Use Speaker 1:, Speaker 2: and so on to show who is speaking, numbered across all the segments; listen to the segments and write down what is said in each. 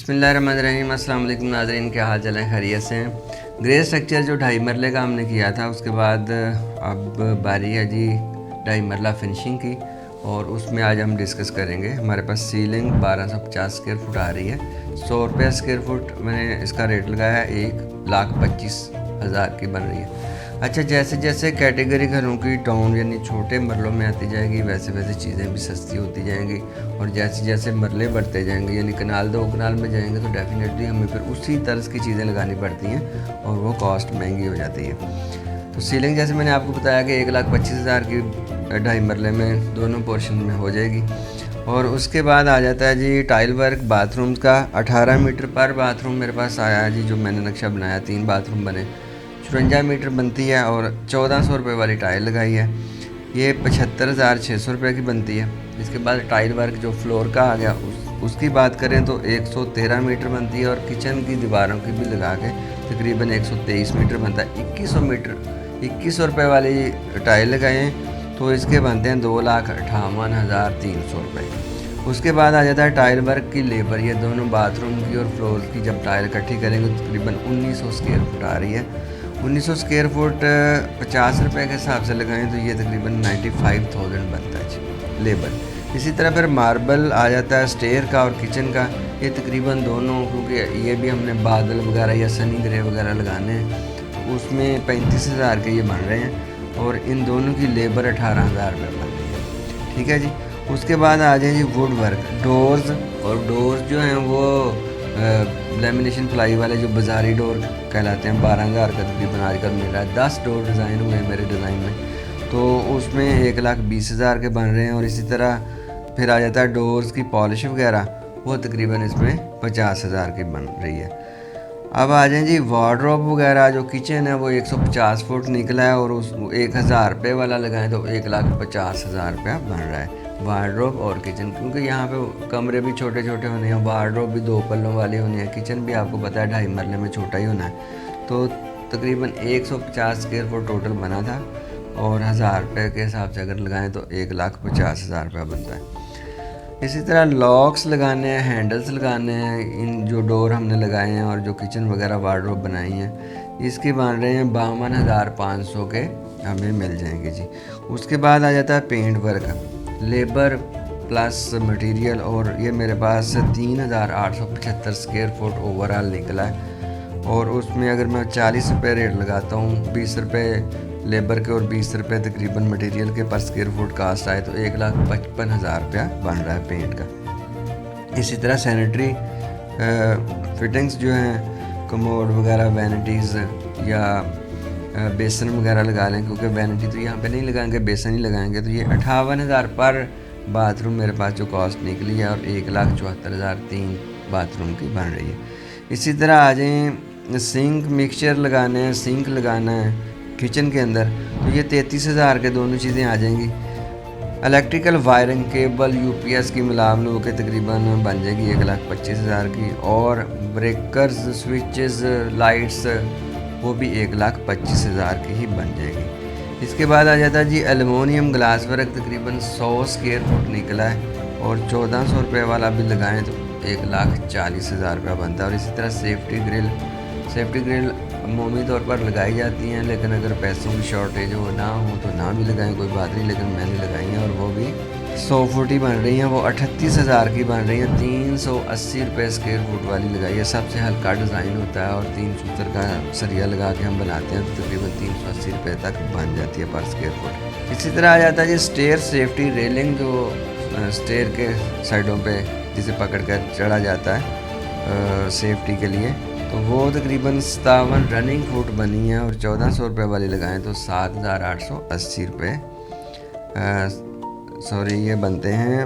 Speaker 1: बिस्मिल्लाहिर्रहमानिर्रहीम। अस्सलाम वालेकुम नाज़रीन, क्या हाल चाल है? खैरियत से हैं? ग्रे स्ट्रक्चर जो 2.5 मरले का हमने किया था, उसके बाद अब बारी है जी 2.5 मरला फिनिशिंग की, और उसमें आज हम डिस्कस करेंगे। हमारे पास सीलिंग 1250 स्क्वायर फुट आ रही है। 100 रुपये स्क्वायर फुट मैंने इसका रेट लगाया है, 1,25,000 की बन रही है। अच्छा, जैसे जैसे कैटेगरी घरों की टाउन यानी छोटे मरलों में आती जाएगी, वैसे वैसे चीज़ें भी सस्ती होती जाएंगी, और जैसे जैसे मरले बढ़ते जाएंगे यानी कनाल 2 कनाल में जाएंगे तो डेफिनेटली हमें फिर उसी तर्ज की चीज़ें लगानी पड़ती हैं और वो कॉस्ट महंगी हो जाती है। तो सीलिंग जैसे मैंने आपको बताया कि 1,25,000 की 2.5 मरले में दोनों पोर्शन में हो जाएगी। और उसके बाद आ जाता है जी टाइल वर्क बाथरूम का। 18 मीटर पर बाथरूम मेरे पास आया है जी, जो मैंने नक्शा बनाया, 3 बाथरूम बने, 54 मीटर बनती है, और 1400 रुपये वाली टाइल लगाई है। ये 75,600 रुपये की बनती है। इसके बाद टाइल वर्क जो फ्लोर का आ गया, उसकी बात करें तो 113 मीटर बनती है, और किचन की दीवारों की भी लगा के तकरीबन 123 मीटर बनता है। 2100 रुपये वाली टाइल लगाए हैं तो इसके बनते हैं 2,58,300 रुपये। उसके बाद आ जाता है टाइल वर्क की लेबर। ये दोनों बाथरूम की और फ्लोर की जब टाइल इकट्ठी करेंगे तो तकरीबन 1900 स्क्वायर फुट आ रही है। 1900 स्क्वायर फुट 50 रुपये के हिसाब से लगाएं तो ये तकरीबन 95,000 बनता है लेबर। इसी तरह फिर मार्बल आ जाता है स्टेयर का और किचन का। ये तकरीबन दोनों, क्योंकि ये भी हमने बादल वगैरह या सनी ग्रे वगैरह लगाने हैं, तो उसमें 35,000 के ये बन रहे हैं, और इन दोनों की लेबर 18,000 रुपये बन रही है। ठीक है जी। उसके बाद आ जाए जी वुड वर्क, डोर्स। और डोर्स जो हैं वो लेमिनेशन प्लाई वाले जो बाज़ारी डोर कहलाते हैं, 12,000 का तकरीबन आजकल मिल रहा है। 10 डोर डिज़ाइन हुए हैं मेरे डिज़ाइन में, तो उसमें 1,20,000 के बन रहे हैं। और इसी तरह फिर आ जाता है डोर्स की पॉलिश वगैरह, वो तकरीबन इसमें 50,000 की बन रही है। अब आ जाए जी वार्डरोब वगैरह। जो किचन है वो 150 फुट निकला है, और उस 1,000 रुपये वाला लगाएं तो 1,50,000 रुपया बन रहा है वार्डरोब और किचन। क्योंकि यहाँ पे कमरे भी छोटे छोटे होने हैं, वार्डरोब भी 2 पल्लों वाली होनी है, किचन भी आपको पता है 2.5 मरले में छोटा ही होना है। तो तकरीबन 150 स्क्वायर फुट टोटल बना था, और 1,000 रुपये के हिसाब से अगर लगाएं तो 1,50,000 रुपया बनता है। इसी तरह लॉक्स लगाने हैं, हैंडल्स लगाने हैं, इन जो डोर हमने लगाए हैं और जो किचन वगैरह वार्डरोब बनाई हैं, इसके बन रहे हैं 52,500 के हमें मिल जाएंगे जी। उसके बाद आ जाता है paint work, labour plus material, और ये मेरे पास 3,875 स्क्वायर फुट ओवरऑल निकला है। और उसमें अगर मैं 40 रुपये रेट लगाता हूँ, 20 रुपये लेबर के और 20 रुपये तकरीबन मटेरियल के पर स्क्वायर फुट कास्ट आए, तो 1,55,000 रुपया बन रहा है पेंट का। इसी तरह सैनिटरी फिटिंग्स जो हैं, कमोड वगैरह, वैनिटीज़ या बेसन वगैरह लगा लें, क्योंकि वैनिटी तो यहाँ पे नहीं लगाएंगे, बेसन ही लगाएंगे, तो ये 58,000 पर बाथरूम मेरे पास जो कॉस्ट निकली है, और 1,74,000 3 बाथरूम की बन रही है। इसी तरह आ जाएँ सिंक मिक्सचर लगाना है, सिंक लगाना है किचन के अंदर, तो ये 33,000 के दोनों चीज़ें आ जाएंगी। इलेक्ट्रिकल वायरिंग, केबल, यूपीएस की मिलाव के तकरीबन बन जाएगी 1,25,000 की, और ब्रेकर्स, स्विचेस, लाइट्स, वो भी 1,25,000 की ही बन जाएगी। इसके बाद आ जाता है जी एलुमिनियम ग्लास वर्क, तकरीबन 100 स्क्वायर फुट निकला है, और 1,400 रुपये वाला भी लगाएं तो 1,40,000 रुपया बनता है। और इसी तरह सेफ्टी ग्रिल अमूमी तौर पर लगाई जाती हैं, लेकिन अगर पैसों की शॉर्टेज हो ना हो तो ना भी लगाएं, कोई बात नहीं, लेकिन मैंने लगाई हैं, और वो भी 100 फुट ही बन रही हैं, वो 38,000 की बन रही हैं। 380 रुपये स्क्वायर फुट वाली लगाई है, सबसे हल्का डिज़ाइन होता है, और 3 सूत्र का सरिया लगा के हम बनाते हैं तो तकरीबन 380 रुपये तक बन जाती है पर स्क्वायर फुट। इसी तरह आ जाता है जी स्टेयर सेफ्टी रेलिंग, जो स्टेयर के साइडों पे जिसे पकड़ कर चढ़ा जाता है सेफ्टी के लिए, तो वो तकरीबन 57 रनिंग फुट बनी है, और 1,400 रुपये वाली लगाएं तो 7,880 रुपये सॉरी ये बनते हैं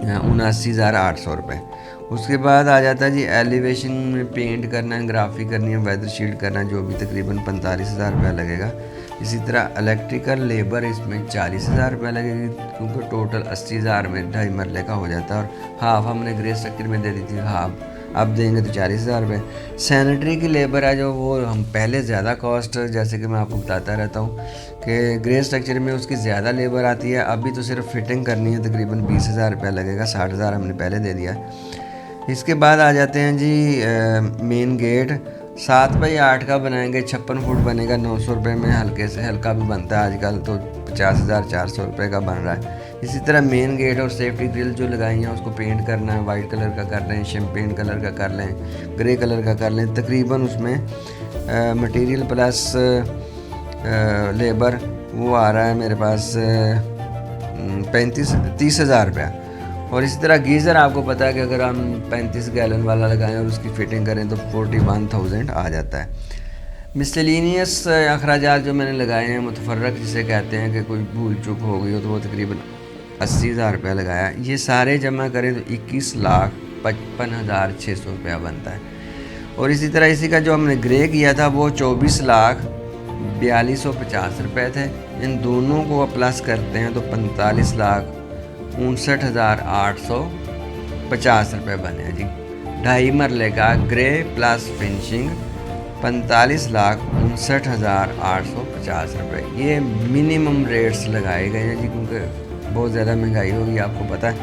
Speaker 1: 79,800 रुपये। उसके बाद आ जाता है जी एलिवेशन में पेंट करना है, ग्राफी करनी है, वेदर शील्ड करना है, जो भी तकरीबन 45,000 रुपया लगेगा। इसी तरह इलेक्ट्रिकल लेबर इसमें 40,000 रुपये लगेगी, क्योंकि टोटल 80,000 में 2.5 मरले का हो जाता है, और हाफ हमने ग्रे स्ट्रक्चर में दे दी थी, हाफ अब देंगे तो 40,000 रुपये। सैनिटरी की लेबर है जो, वो हम पहले ज़्यादा कॉस्ट, जैसे कि मैं आपको बताता रहता हूँ कि ग्रे स्ट्रक्चर में उसकी ज़्यादा लेबर आती है। अभी तो सिर्फ फिटिंग करनी है, तकरीबन 20,000 रुपया लगेगा, 60,000 हमने पहले दे दिया। इसके बाद आ जाते हैं जी मेन गेट। 7x8 का बनाएंगे, 56 फुट बनेगा, 900 रुपये में। हल्के से हल्का भी बनता है आजकल तो 50,400 रुपये का बन रहा है। इसी तरह मेन गेट और सेफ्टी ग्रिल जो लगाई हैं उसको पेंट करना है। वाइट कलर का कर लें, शैम्पेन कलर का कर लें, ग्रे कलर का कर लें। तकरीबन उसमें मटेरियल प्लस लेबर वो आ रहा है मेरे पास 30,000 रुपया। और इसी तरह गीज़र आपको पता है कि अगर हम 35 गैलन वाला लगाएं और उसकी फ़िटिंग करें तो 41,000 आ जाता है। मिसलेनियस अखराजात जो मैंने लगाए हैं, मुतफर्रक जिसे कहते हैं कि कोई भूल चूक हो गई हो तो वो तकरीबन 80,000 रुपया लगाया। ये सारे जमा करें तो 21,55,600 रुपया बनता है। और इसी तरह इसी का जो हमने ग्रे किया था वो 24,4250 रुपये थे। इन दोनों को प्लस करते हैं तो 45,59,850 रुपये बने जी। 2.5 मरले का ग्रे प्लस फिनिशिंग 45,59,850 रुपये। ये मिनिमम रेट्स लगाए गए हैं जी, क्योंकि बहुत ज़्यादा महंगाई होगी आपको पता है,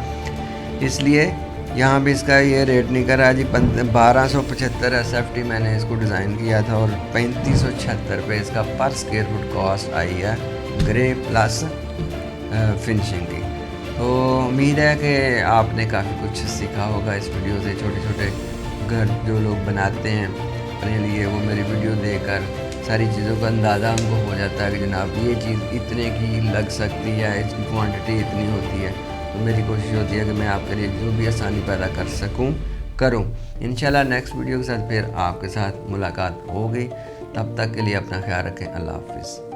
Speaker 1: इसलिए यहाँ भी इसका ये रेट नहीं कर रहा जी। 1275 SFT मैंने इसको डिज़ाइन किया था और 3576 रुपये इसका पर स्क्वायर फुट कॉस्ट आई है ग्रे प्लस फिनिशिंग की। तो उम्मीद है कि आपने काफ़ी कुछ सीखा होगा इस वीडियो से। छोटे छोटे घर जो लोग बनाते हैं अपने लिए, वो मेरी वीडियो देखकर सारी चीज़ों का अंदाज़ा उनको हो जाता है कि जनाब ये चीज़ इतने की लग सकती है, इसकी क्वांटिटी इतनी होती है। तो मेरी कोशिश होती है कि मैं आपके लिए जो भी आसानी पैदा कर सकूं करूं। इंशाल्लाह नेक्स्ट वीडियो के साथ फिर आपके साथ मुलाकात होगी। तब तक के लिए अपना ख्याल रखें। अल्लाह हाफिज़।